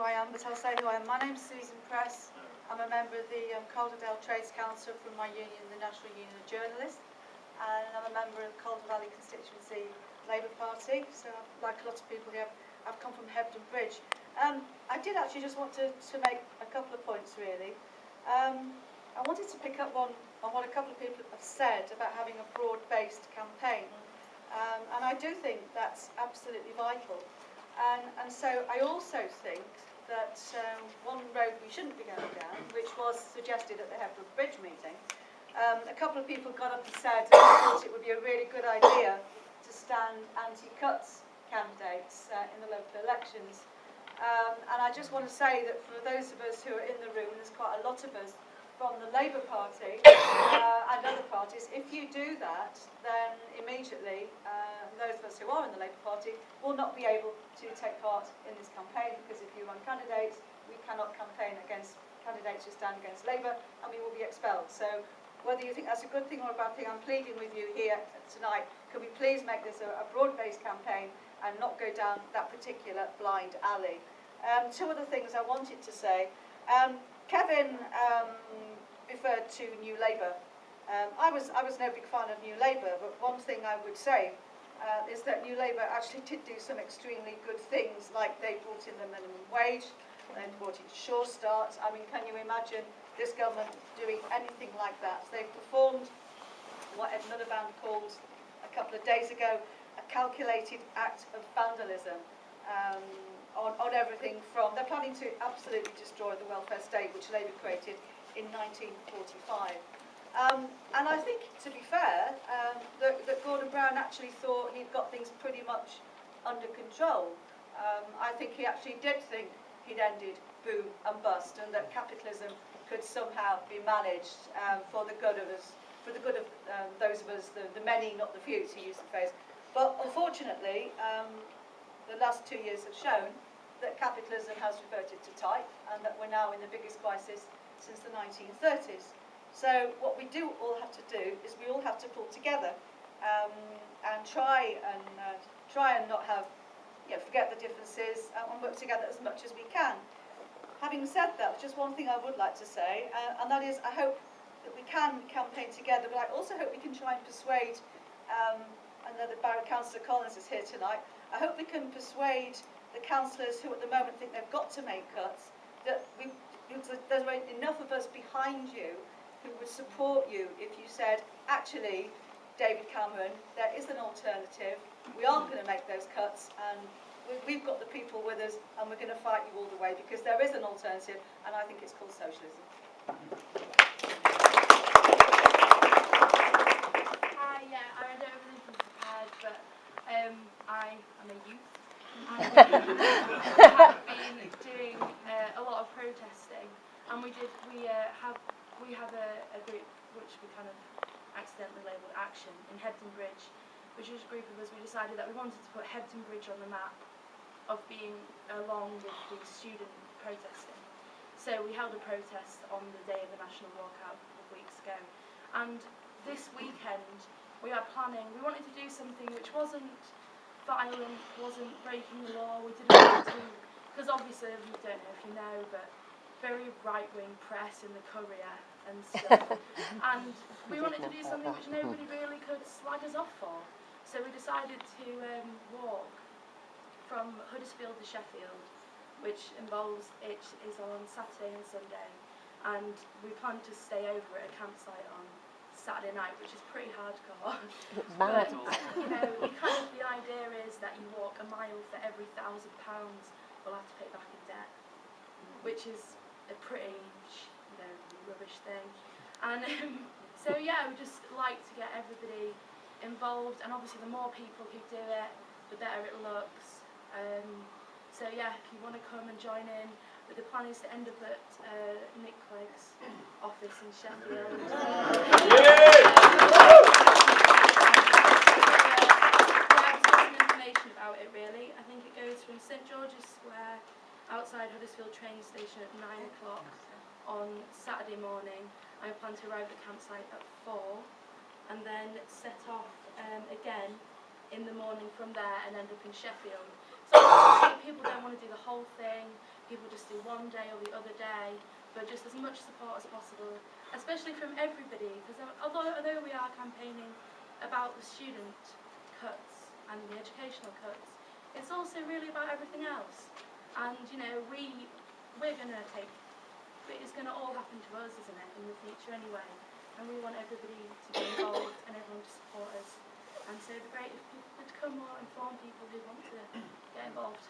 who I am, but I'll say who I am. My name's Susan Press. I'm a member of the Calderdale Trades Council from my union, the National Union of Journalists, and I'm a member of Calder Valley Constituency Labour Party. So, like a lot of people here, I've come from Hebden Bridge. I did actually just want to make a couple of points, really. I wanted to pick up on what a couple of people have said about having a broad-based campaign. And I do think that's absolutely vital. And so I also think that one road we shouldn't be going down, which was suggested at the Hebden Bridge meeting, a couple of people got up and said that they thought it would be a really good idea to stand anti-cuts candidates in the local elections. And I just want to say that for those of us who are in the room, there's quite a lot of us from the Labour Party and other parties, if you do that, then immediately those of us who are in the Labour Party will not be able to take part in this campaign, because if you run candidates, we cannot campaign against candidates who stand against Labour, and we will be expelled. So whether you think that's a good thing or a bad thing, I'm pleading with you here tonight, can we please make this a broad-based campaign and not go down that particular blind alley. Two other things I wanted to say. Kevin referred to New Labour. I was no big fan of New Labour, but one thing I would say is that New Labour actually did do some extremely good things, like they brought in the minimum wage, they brought in Sure Start. I mean, can you imagine this government doing anything like that? They've performed what Ed Miliband called a couple of days ago a calculated act of vandalism. On everything from, they're planning to absolutely destroy the welfare state which Labour created in 1945. And I think, to be fair, that Gordon Brown actually thought he'd got things pretty much under control. I think he actually did think he'd ended boom and bust, and that capitalism could somehow be managed for the good of us, for the good of those of us, the many, not the few, to use the phrase. But unfortunately, the last 2 years have shown that capitalism has reverted to type, and that we're now in the biggest crisis since the 1930s. So what we do all have to do is we all have to pull together and try and not have, forget the differences and work together as much as we can. Having said that, just one thing I would like to say, and that is I hope that we can campaign together, but I also hope we can try and persuade, I know that Councillor Collins is here tonight, I hope we can persuade the councillors who at the moment think they've got to make cuts, that there's enough of us behind you who would support you if you said, actually, David Cameron, there is an alternative, we aren't going to make those cuts, and we've got the people with us, and we're going to fight you all the way, because there is an alternative, and I think it's called socialism. Hi, I don't have anything prepared, but I am a youth. I have been doing a lot of protesting, and we have a group which we kind of accidentally labelled Action in Hebden Bridge, which was a group of us. We decided that we wanted to put Hebden Bridge on the map of being along with the student protesting. So we held a protest on the day of the national walkout a couple of weeks ago, and this weekend we are planning. We wanted to do something which wasn't violent, wasn't breaking the law. We didn't want to, because obviously, we don't know if you know, but very right-wing press in the Courier and stuff. And we wanted to do something which nobody really could slag us off for. So we decided to walk from Huddersfield to Sheffield, which involves, it is on Saturday and Sunday, and we plan to stay over at a campsite on Saturday night, which is pretty hardcore. It's mad. But, the idea is that you walk a mile for every £1,000 we'll have to pay back in debt, which is a pretty, rubbish thing. And so yeah, we just like to get everybody involved, and obviously the more people who do it, the better it looks. So yeah, if you want to come and join in, but the plan is to end up at Nick Clegg's office in Sheffield. Some information about it really. I think it goes from St George's Square outside Huddersfield train station at 9 o'clock on Saturday morning. I plan to arrive at the campsite at 4 and then set off again in the morning from there and end up in Sheffield. So people don't want to do the whole thing, people just do one day or the other day, but just as much support as possible, especially from everybody, because although we are campaigning about the student cuts and the educational cuts, it's also really about everything else. And you know, we're going to take, it's going to all happen to us, isn't it, in the future anyway, and we want everybody to be involved and everyone to support us. And so it'd be great if people could come or inform people who want to get involved.